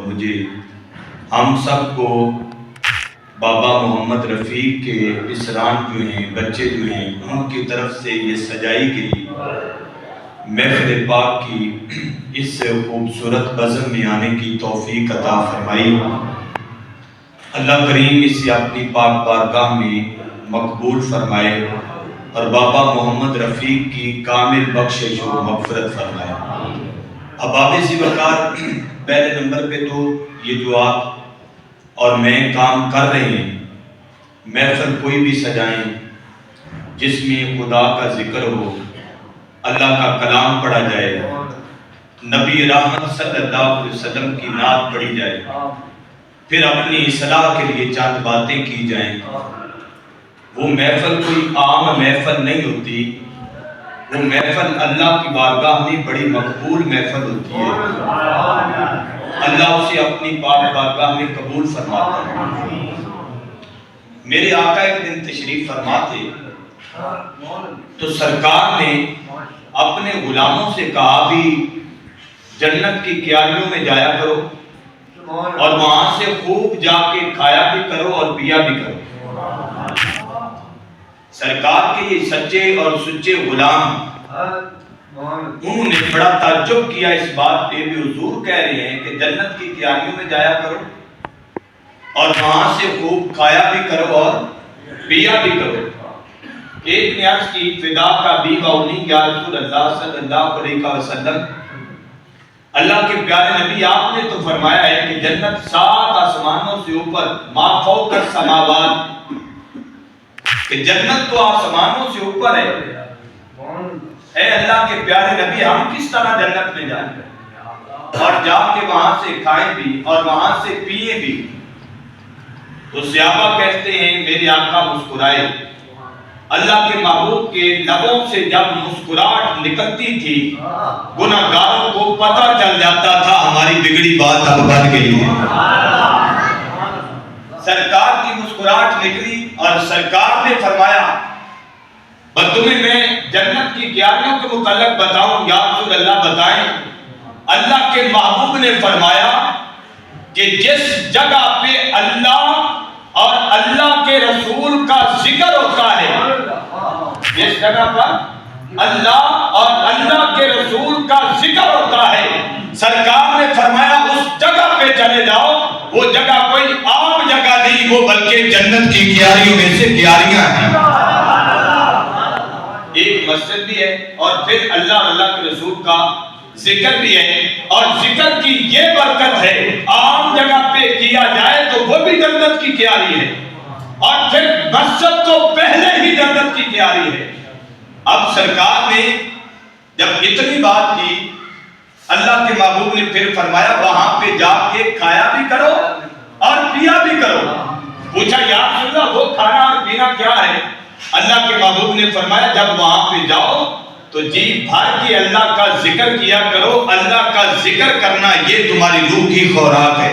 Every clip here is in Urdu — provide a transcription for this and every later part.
مجھے ہم سب کو بابا محمد رفیق کے اسران جو ہیں بچے جو ہیں ان کی طرف سے یہ سجائی گئی محفل پاک کی اس خوبصورت بزم میں آنے کی توفیق عطا فرمائی۔ اللہ کریم اسے اپنی پاک بارگاہ میں مقبول فرمائے اور بابا محمد رفیق کی کامل بخشش و مغفرت فرمائے۔ اب سی وقار پہلے نمبر پہ تو یہ جو آپ اور میں کام کر رہے ہیں، محفل کوئی بھی سجائیں جس میں خدا کا ذکر ہو، اللہ کا کلام پڑھا جائے، نبی رحمت صلی اللہ علیہ وسلم کی نعت پڑھی جائے، پھر اپنی اصلاح کے لیے چند باتیں کی جائیں، وہ محفل کوئی عام محفل نہیں ہوتی، وہ محفل اللہ کی بارگاہ میں بڑی مقبول محفل ہوتی ہے۔ اللہ اسے اپنی پاک بارگاہ میں قبول فرماتا ہے۔ میرے آقا ایک دن تشریف فرما تھے تو سرکار نے اپنے غلاموں سے کہا بھی جنت کی کیاریوں میں جایا کرو اور وہاں سے خوب جا کے کھایا بھی کرو اور پیا بھی کرو۔ سرکار کے یہ سچے اور سچے غلام انہوں نے بڑا تعجب کیا اس بات پہ بھی، حضور کہہ رہے ہیں کہ جنت کی کیاریوں میں جایا کرو اور وہاں سے خوب کھایا بھی کرو اور پیا بھی کرو۔ ایک نے عرض کی فدا کا بھی باؤنی یا رسول اللہ صلی اللہ علیہ وسلم، اللہ کے پیارے نبی آپ نے تو فرمایا ہے کہ جنت 7 آسمانوں سے اوپر ما فوق السماوات، کہ جنت تو آسمانوں سے اوپر ہے۔ اے اللہ کے پیارے نبی ہم کس طرح جنت میں جائیں اور جا کے وہاں سے کھائیں بھی اور وہاں سے پیئیں بھی؟ تو صحابہ کہتے ہیں میرے آقا مسکرائے۔ اللہ کے محبوب کے لبوں سے جب مسکراہٹ نکلتی تھی گناہگاروں کو پتہ چل جاتا تھا ہماری بگڑی بات اب بن گئی ہے۔ سرکار کی مسکراہٹ نکلی اور سرکار نے فرمایا بس تمہیں میں جنت کی کیاریوں کے متعلق بتاؤں یا رسول اللہ بتائیں؟ اللہ کے محبوب نے فرمایا کہ جس جگہ پہ اللہ اور اللہ کے رسول کا ذکر ہوتا ہے، جس جگہ پر اللہ اور اللہ کے رسول کا ذکر ہوتا ہے، سرکار نے فرمایا اس جگہ پہ چلے جاؤ، وہ جگہ کوئی عام جگہ نہیں، وہ بلکہ جنت کی کیاریوں میں سے کیاریاں ہیں۔ ایک مسجد بھی ہے اور پھر اللہ اور اللہ کے رسول کا ذکر بھی ہے، اور ذکر کی یہ برکت ہے عام جگہ پہ کیا جائے تو وہ بھی جنت کی کیاری ہے، اور پھر مسجد تو پہلے ہی جنت کی کیاری ہے۔ اب سرکار نے جب اتنی بات کی اللہ کے محبوب نے پھر فرمایا وہاں پہ جا کے کھایا بھی کرو اور پیا بھی کرو۔ پوچھا یا رسول اللہ وہ کھانا اور پینا کیا ہے؟ اللہ کے محبوب نے فرمایا جب وہاں پہ جاؤ تو جی بھر کے اللہ کا ذکر کیا کرو، اللہ کا ذکر کرنا یہ تمہاری روح کی خوراک ہے۔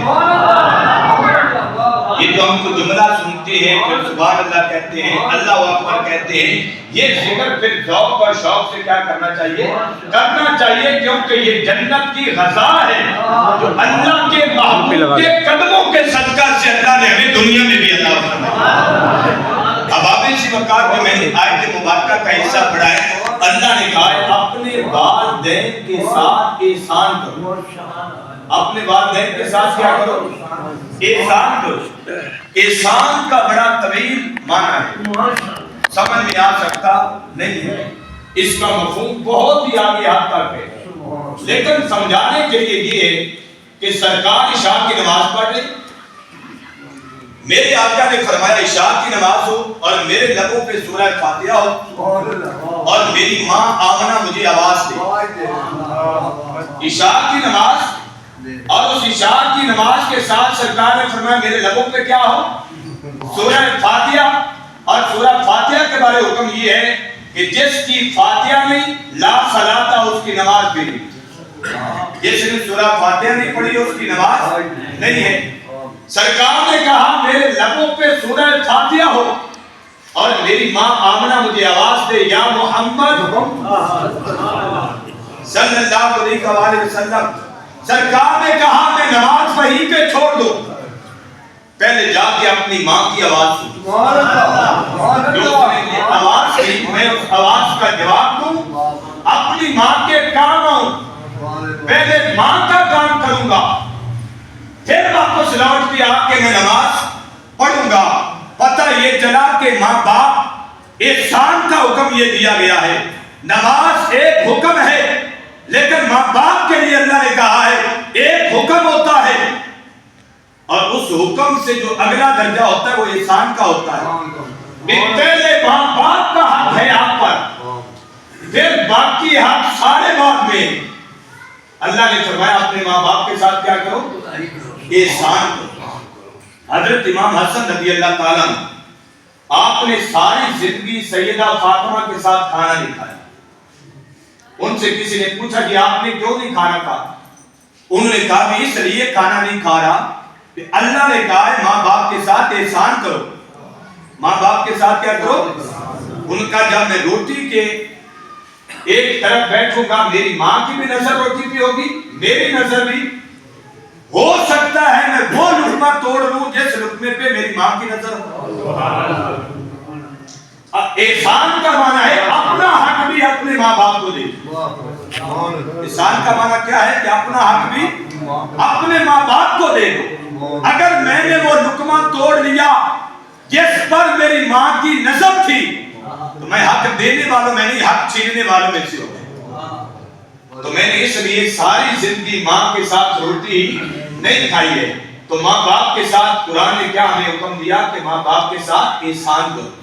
یہ جو ہم کو جملہ سنتے ہیں پھر سبحان اللہ کہتے ہیں، اللہ اکبر کہتے ہیں، یہ ذکر پھر ذوق اور شوق سے کیا کرنا چاہیے؟ کرنا چاہیے، کیونکہ یہ جنت کی غذا ہے جو اللہ کے محبوب کے قدموں کے صدقہ سے اللہ نے ہمیں دنیا میں بھی عطا فرمایا۔ اب آپ اسی وقار میں نے آیت مبارکہ کا حصہ پڑھا ہے، اللہ نے کہا ہے اپنے والدین کے ساتھ احسان کرو۔ اپنے والدین کے ساتھ کیا کرو؟ احسان کرو۔ احسان کا بڑا طویل معنی ہے، سمجھ میں آ سکتا نہیں ہے، اس کا مفہوم بہت ہی آگے حد تک ہے، لیکن سمجھانے کے لیے یہ ہے کہ سرکار عشاء کی نماز پڑھ لے، میرے آقا نے فرمایا عشاء کی نماز ہو اور میرے لبوں پہ سورہ فاتحہ ہو اور میری ماں آمنہ مجھے آواز دے۔ عشاء کی نماز اور اس عشاء کی نماز کے ساتھ سرکار نے فرمایا میرے لبوں پہ کیا ہو؟ سورہ فاتحہ۔ اور سورہ فاتحہ کے بارے حکم یہ ہے کہ جس کی فاتحہ نہیں لا صلاۃ اس کی نماز بھی نہیں، جس نے سورہ فاتحہ نہیں پڑھی اس کی نماز نہیں ہے۔ سرکار نے کہا میرے لبوں پہ سورہ فاتحہ ہو اور میری ماں آمنہ مجھے آواز دے یا محمد صلی اللہ علیہ وسلم۔ سرکار نے کہا میں نماز وہیں پہ چھوڑ دوں، پہلے جا کے اپنی ماں کی آواز سنو، جو اس نے آواز کی میں اس آواز کا جواب دوں، اپنی ماں کے کام آؤں، پہلے ماں کا کام کروں گا، پھر واپس لوٹ کے آ کے میں نماز پڑھوں گا۔ پتہ یہ چلا کہ ماں باپ احسان کا حکم یہ دیا گیا ہے، نماز ایک حکم ہے لیکن ماں باپ کے لیے اللہ نے کہا ہے ایک حکم ہوتا ہے، اور اس حکم سے جو اگلا درجہ ہوتا ہے وہ احسان کا ہوتا ہے۔ پہلے ماں باپ کا حق ہے آپ پر، پھر باقی حق سارے بعد میں۔ اللہ نے فرمایا اپنے ماں باپ کے ساتھ کیا کرو؟ احسان کرو۔ حضرت امام حسن رضی اللہ تعالیٰ عنہ، آپ نے ساری زندگی سیدہ فاطمہ کے ساتھ کھانا نہیں کھایا۔ ان سے کسی نے پوچھا کہ آپ نے کیوں نہیں کھانا کھایا؟ انہوں نے کہا کہ اس لیے کھانا نہیں کھا رہا کہ اللہ نے کہا ہے ماں باپ کے ساتھ احسان کرو، ماں باپ کے ساتھ کیا کرو؟ ان کا جب میں روٹی کے ایک طرف بیٹھوں گا میری ماں کی بھی نظر روٹی پہ ہوگی، میری نظر بھی، ہو سکتا ہے میں وہ لقمہ توڑ لوں جس لقمے پہ میری ماں کی نظر ہو۔ احسان کا معنی ہے اپنا حق بھی اپنے ماں باپ کو دے۔ احسان کا معنی کیا ہے کہ اپنا حق بھی اپنے ماں باپ کو دے دو۔ اگر میں نے وہ لقمہ توڑ لیا جس پر میری ماں کی نظر تھی تو میں حق دینے والوں میں نہیں، حق چھیننے والوں میں سے ہوں۔ تو میں نے اس لیے ساری زندگی ماں کے ساتھ روٹی نہیں کھائی ہے۔ تو ماں باپ کے ساتھ قرآن نے کیا ہمیں حکم دیا کہ ماں باپ کے ساتھ احسان کرو۔